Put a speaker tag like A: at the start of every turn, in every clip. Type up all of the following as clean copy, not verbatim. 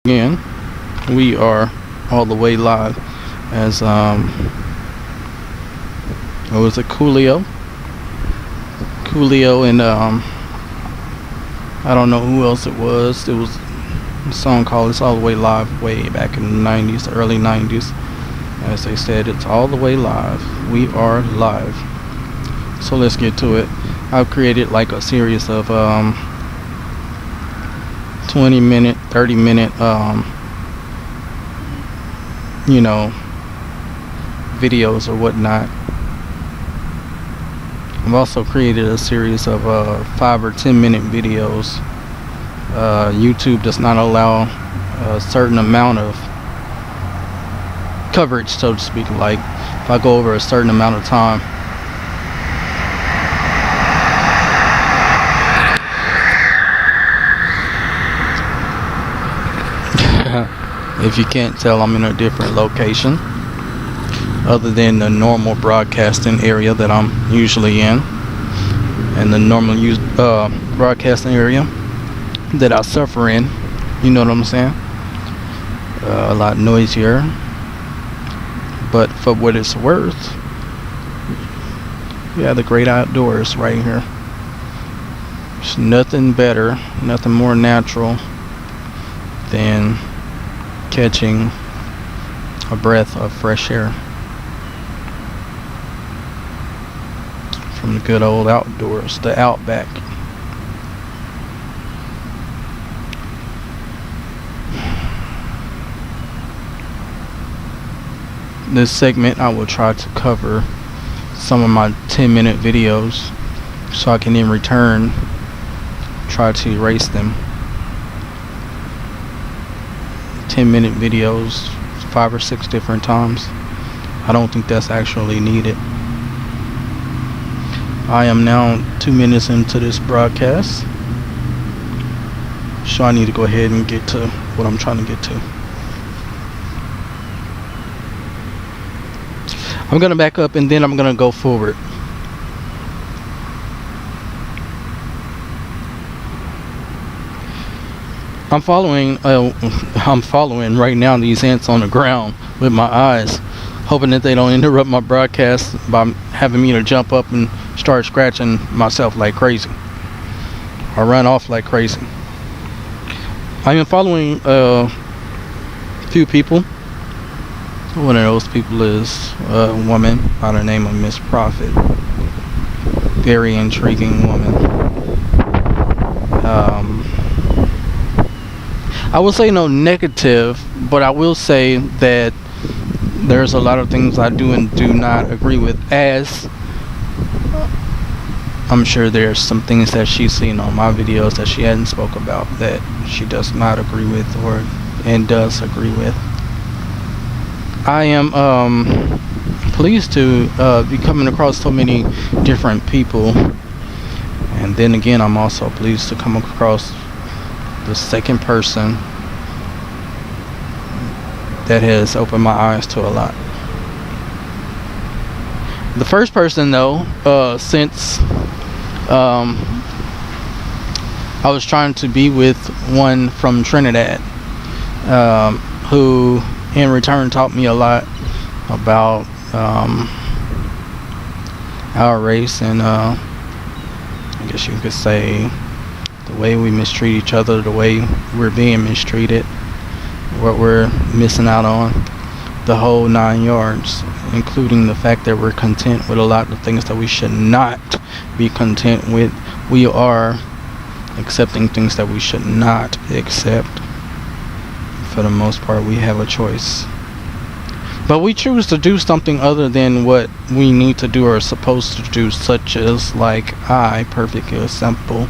A: Again, we are all the way live as what was it, Coolio and I don't know who else it was. It was a song called "It's All the Way Live" way back in the 90s, the early 90s. As they said, it's all the way live. We are live. So let's get to it. I've created like a series of 20-minute, 30-minute videos or whatnot. I've also created a series of 5 or 10-minute videos. YouTube does not allow a certain amount of coverage, so to speak. Like if I go over a certain amount of time, if you can't tell, I'm in a different location other than the normal broadcasting area that I'm usually in, and the normal broadcasting area that I suffer in. You know what I'm saying? A lot noisier, but for what it's worth, yeah, the great outdoors right here. There's nothing better, nothing more natural than catching a breath of fresh air from the good old outdoors, the outback. This segment I will try to cover some of my 10-minute videos, so I can in return try to erase them. 10-minute videos 5 or 6 different times. I don't think that's actually needed. I am now 2 minutes into this broadcast, so I need to go ahead and get to what I'm trying to get to. I'm gonna back up and then I'm gonna go forward. I'm following right now these ants on the ground with my eyes, hoping that they don't interrupt my broadcast by having me to jump up and start scratching myself like crazy or run off like crazy. I am following a few people. One of those people is a woman by the name of Miss Prophet. Very intriguing woman. I will say no negative, but I will say that there's a lot of things I do and do not agree with, as I'm sure there's some things that she's seen on my videos that she hadn't spoke about that she does not agree with and does agree with. I am pleased to be coming across so many different people, and then again I'm also pleased to come across the second person that has opened my eyes to a lot. The first person, though, since I was trying to be with one from Trinidad, who in return taught me a lot about our race and I guess you could say the way we mistreat each other, the way we're being mistreated, what we're missing out on, the whole 9 yards, including the fact that we're content with a lot of things that we should not be content with. We are accepting things that we should not accept. For the most part, we have a choice, but we choose to do something other than what we need to do or are supposed to do, such as, like, perfectly simple,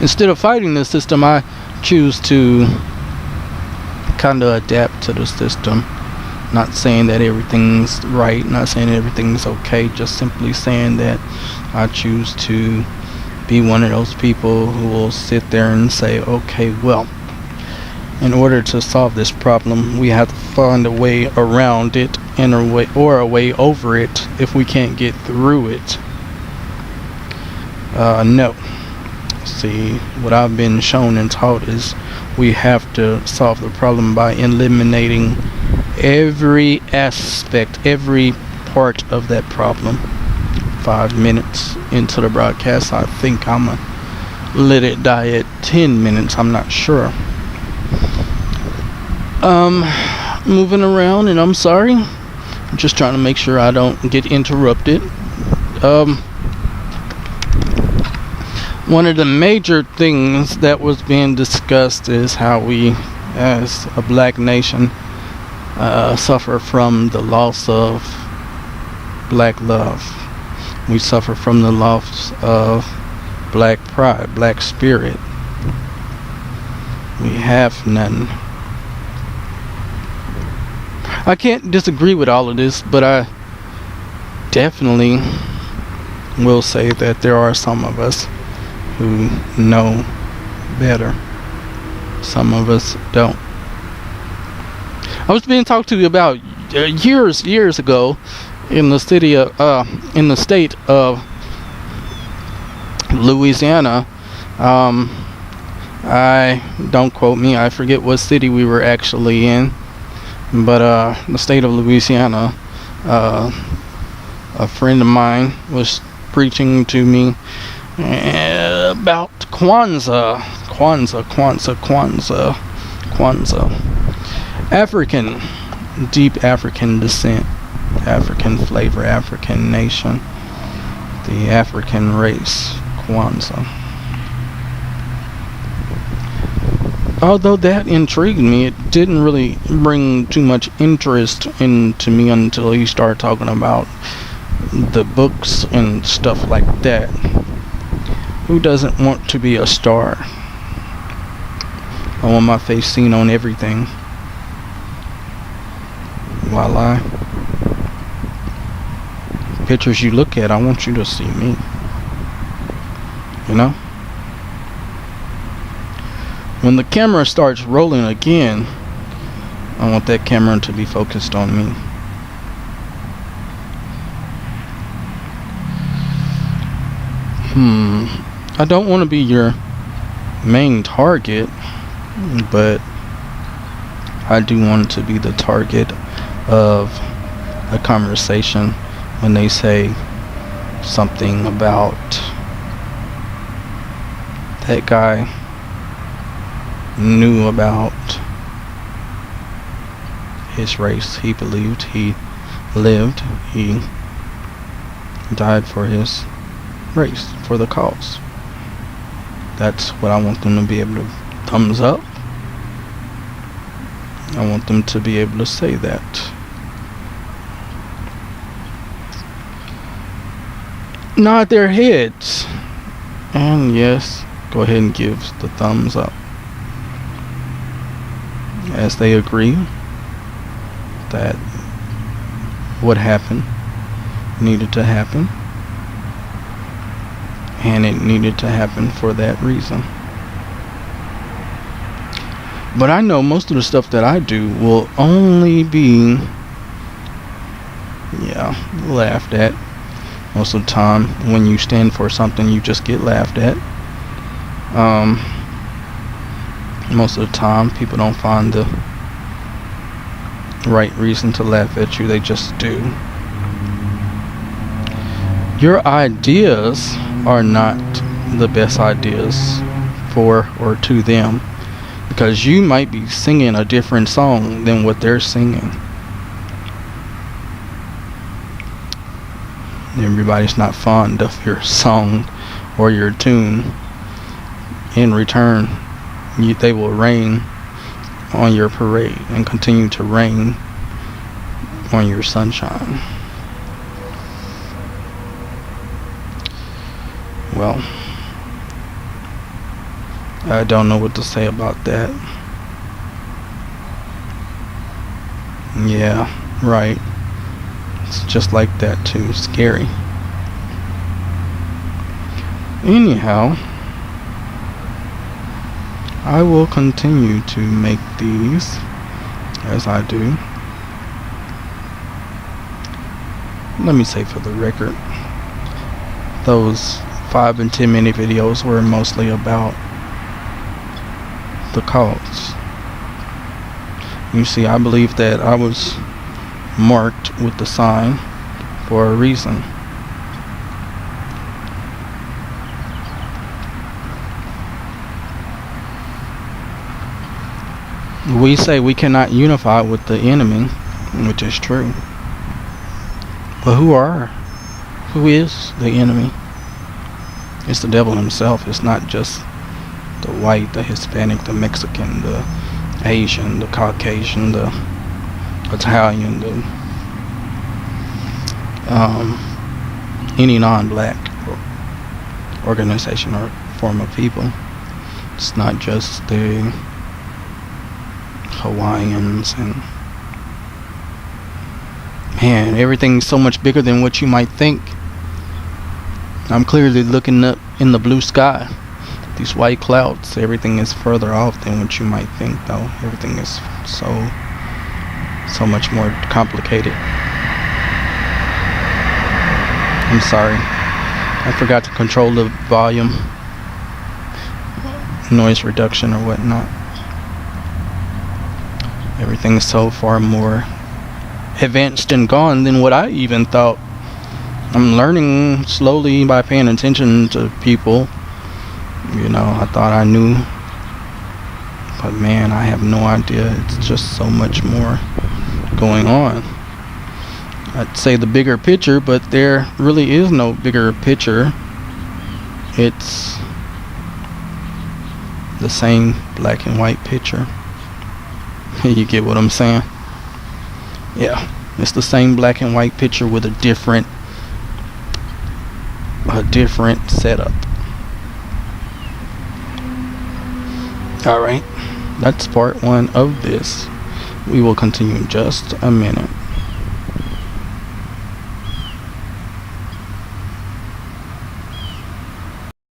A: instead of fighting the system, I choose to kind of adapt to the system. Not saying that everything's right, not saying everything's okay, just simply saying that I choose to be one of those people who will sit there and say, okay, well, in order to solve this problem, we have to find a way around it and a way over it if we can't get through it. No. See, what I've been shown and taught is we have to solve the problem by eliminating every aspect, every part of that problem. 5 minutes into the broadcast, I think I'm gonna let it die at 10 minutes. I'm not sure. Moving around, and I'm sorry. I'm just trying to make sure I don't get interrupted. One of the major things that was being discussed is how we, as a black nation, suffer from the loss of black love. We suffer from the loss of black pride, black spirit. We have none. I can't disagree with all of this, but I definitely will say that there are some of us who know better. Some of us don't. I was being talked to about years ago in the city of in the state of Louisiana. I don't quote me. I forget what city we were actually in, but the state of Louisiana. A friend of mine was preaching to me about Kwanzaa. African, deep African descent, African flavor, African nation, the African race, Kwanzaa. Although that intrigued me, it didn't really bring too much interest into me until he started talking about the books and stuff like that. Who doesn't want to be a star? I want my face seen on everything. Voila. Pictures you look at, I want you to see me. You know? When the camera starts rolling again, I want that camera to be focused on me. I don't want to be your main target, but I do want to be the target of a conversation when they say something about that guy knew about his race. He believed, he lived, he died for his race, for the cause. That's what I want them to be able to thumbs up. I want them to be able to say that. Nod their heads. And yes, go ahead and give the thumbs up. As they agree that what happened needed to happen. And it needed to happen for that reason. But I know most of the stuff that I do will only be, laughed at. Most of the time, when you stand for something, you just get laughed at. Most of the time, people don't find the right reason to laugh at you. They just do. Your ideas are not the best ideas for or to them, because you might be singing a different song than what they're singing. Everybody's not fond of your song or your tune. In return, they will rain on your parade and continue to rain on your sunshine. Well, I don't know what to say about that. Yeah, right. It's just like that too. Scary. Anyhow, I will continue to make these as I do. Let me say for the record, those 5 and 10 minute videos were mostly about the cause. You see, I believe that I was marked with the sign for a reason. We say we cannot unify with the enemy, which is true. But who is the enemy? It's the devil himself. It's not just the white, the Hispanic, the Mexican, the Asian, the Caucasian, the Italian, the any non-black organization or form of people. It's not just the Hawaiians, and man, everything's so much bigger than what you might think. I'm clearly looking up in the blue sky. These white clouds, everything is further off than what you might think, though. Everything is so much more complicated. I'm sorry. I forgot to control the volume, noise reduction or whatnot. Everything is so far more advanced and gone than what I even thought. I'm learning slowly by paying attention to people. I thought I knew, but man, I have no idea. It's just so much more going on. I'd say the bigger picture, but there really is no bigger picture. It's the same black and white picture. You get what I'm saying? Yeah, it's the same black and white picture with a different setup. Alright, that's part 1 of this. We will continue in just a minute.